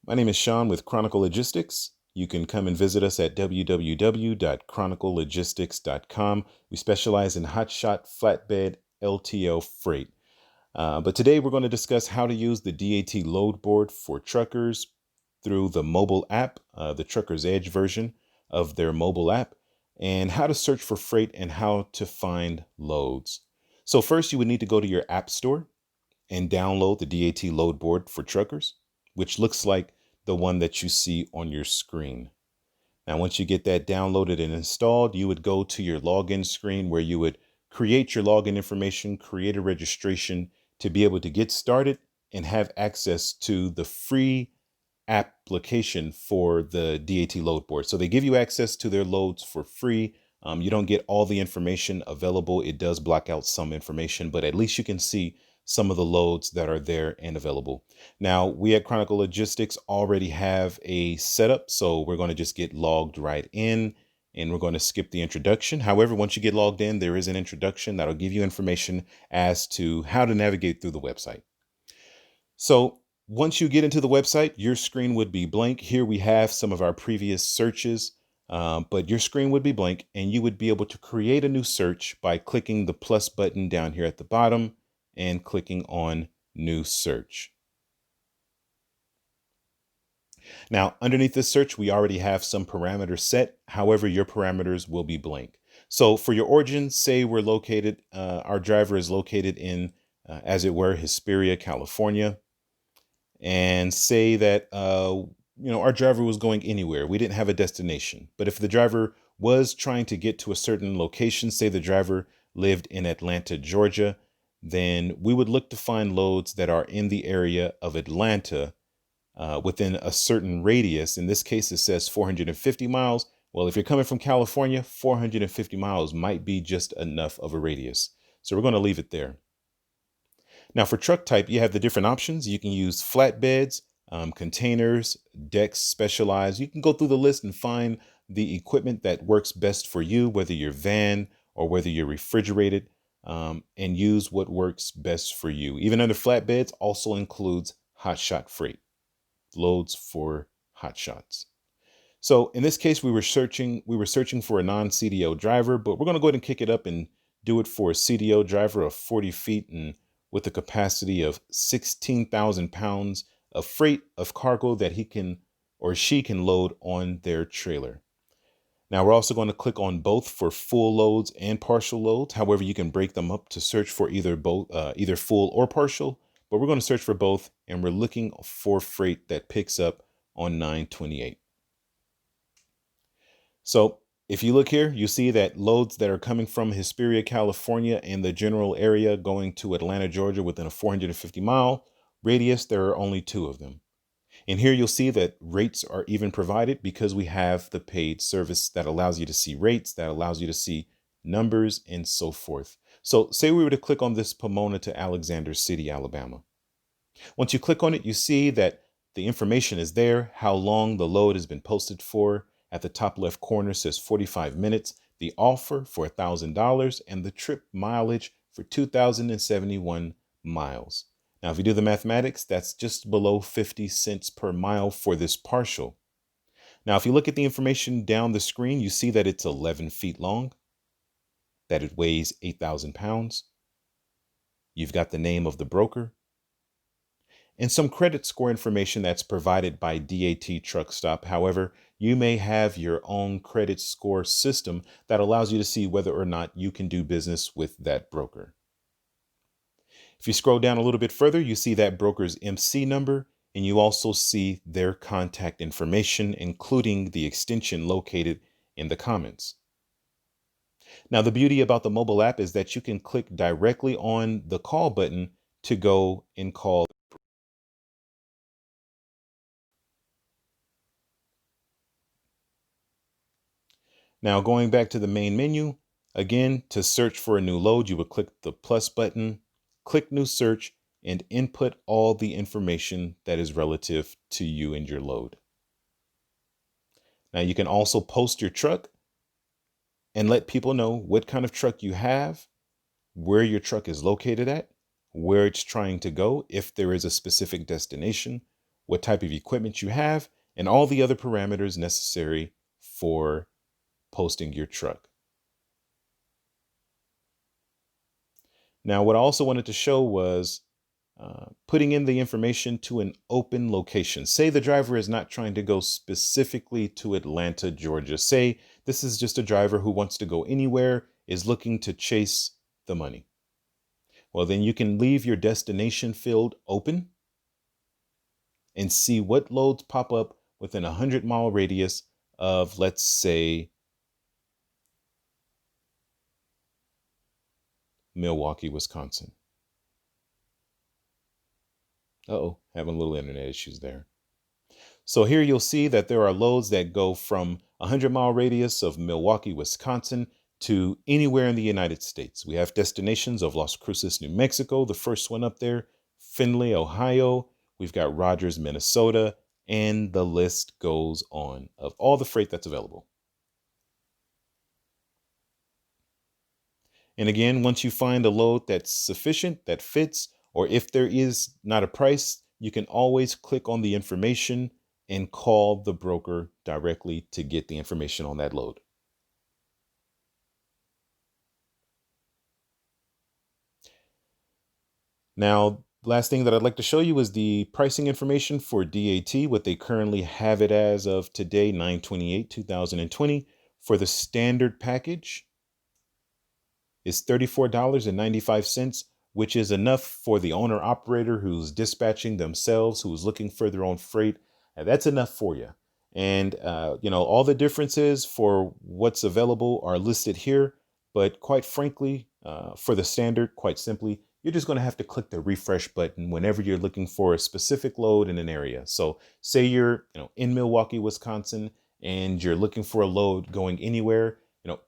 My name is Sean with Chronicle Logistics. You can come and visit us at www.chroniclelogistics.com. We specialize in hotshot flatbed LTL freight. But today we're going to discuss how to use the DAT load board for truckers through the mobile app, the Trucker's Edge version of their mobile app, and how to search for freight and how to find loads. So first you would need to go to your app store and download the DAT load board for truckers, which looks like the one that you see on your screen. Now, once you get that downloaded and installed, you would go to your login screen where you would create your login information, create a registration to be able to get started and have access to the free application for the DAT load board. So they give you access to their loads for free. You don't get all the information available. It does block out some information, but at least you can see some of the loads that are there and available. Now, we at Chronicle Logistics already have a setup, so we're going to just get logged right in and we're going to skip the introduction. However, once you get logged in, there is an introduction that'll give you information as to how to navigate through the website. So once you get into the website, your screen would be blank. Here we have some of our previous searches, but your screen would be blank and you would be able to create a new search by clicking the plus button down here at the bottom and clicking on New Search. Now, underneath this search, we already have some parameters set. However, your parameters will be blank. So for your origin, say we're located, our driver is located in, as it were, Hesperia, California. And say that, our driver was going anywhere. We didn't have a destination. But if the driver was trying to get to a certain location, say the driver lived in Atlanta, Georgia, then we would look to find loads that are in the area of Atlanta within a certain radius. In this case, it says 450 miles. Well, if you're coming from California, 450 miles might be just enough of a radius. So we're going to leave it there. Now for truck type, you have the different options. You can use flatbeds, containers, decks, specialized. You can go through the list and find the equipment that works best for you, whether you're van or whether you're refrigerated, and use what works best for you. Even under flatbeds also includes hotshot freight, loads for hotshots. So in this case, we were searching for a non-CDO driver, but we're going to go ahead and kick it up and do it for a CDO driver of 40 feet and with a capacity of 16,000 pounds of freight of cargo that he can or she can load on their trailer. Now we're also going to click on both for full loads and partial loads. However, you can break them up to search for either full or partial, but we're going to search for both and we're looking for freight that picks up on 928. So if you look here, you see that loads that are coming from Hesperia, California and the general area going to Atlanta, Georgia within a 450-mile radius, there are only 2 of them. And here you'll see that rates are even provided because we have the paid service that allows you to see rates, that allows you to see numbers and so forth. So say we were to click on this Pomona to Alexander City, Alabama. Once you click on it, you see that the information is there, how long the load has been posted for. At the top left corner says 45 minutes, the offer for $1,000 and the trip mileage for 2,071 miles. Now, if you do the mathematics, that's just below 50 cents per mile for this partial. Now, if you look at the information down the screen, you see that it's 11 feet long, that it weighs 8,000 pounds. You've got the name of the broker and some credit score information that's provided by DAT Truck Stop. However, you may have your own credit score system that allows you to see whether or not you can do business with that broker. If you scroll down a little bit further, you see that broker's MC number, and you also see their contact information, including the extension located in the comments. Now, the beauty about the mobile app is that you can click directly on the call button to go and call. Now, going back to the main menu, again, to search for a new load, you would click the plus button, click New Search, and input all the information that is relative to you and your load. Now, you can also post your truck and let people know what kind of truck you have, where your truck is located at, where it's trying to go, if there is a specific destination, what type of equipment you have, and all the other parameters necessary for posting your truck. Now, what I also wanted to show was putting in the information to an open location. Say the driver is not trying to go specifically to Atlanta, Georgia. Say this is just a driver who wants to go anywhere, is looking to chase the money. Well, then you can leave your destination field open and see what loads pop up within a 100-mile radius of, let's say, Milwaukee, Wisconsin. Having a little internet issues there. So here you'll see that there are loads that go from a 100-mile radius of Milwaukee, Wisconsin to anywhere in the United States. We have destinations of Las Cruces, New Mexico, the first one up there, Findlay, Ohio. We've got Rogers, Minnesota, and the list goes on of all the freight that's available. And again, once you find a load that's sufficient, that fits, or if there is not a price, you can always click on the information and call the broker directly to get the information on that load. Now, last thing that I'd like to show you is the pricing information for DAT, what they currently have it as of today, 9/28/2020. For the standard package is $34.95, which is enough for the owner operator who's dispatching themselves, who's looking for their own freight. That's enough for you. And, all the differences for what's available are listed here. But quite frankly, for the standard, quite simply, you're just going to have to click the refresh button whenever you're looking for a specific load in an area. So say you're in Milwaukee, Wisconsin, and you're looking for a load going anywhere.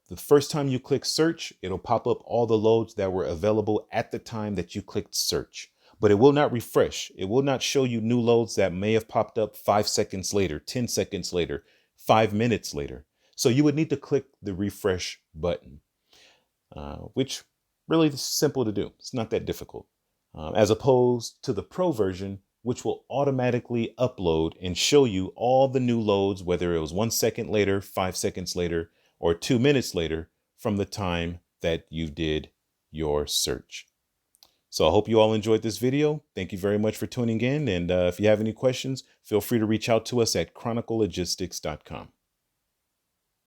The first time you click search, it'll pop up all the loads that were available at the time that you clicked search. But it will not refresh. It will not show you new loads that may have popped up 5 seconds later, 10 seconds later, 5 minutes later. So you would need to click the refresh button, which really is simple to do. It's not that difficult, as opposed to the Pro version, which will automatically upload and show you all the new loads, whether it was 1 second later, 5 seconds later, or 2 minutes later from the time that you did your search. So I hope you all enjoyed this video. Thank you very much for tuning in. And if you have any questions, feel free to reach out to us at chroniclelogistics.com.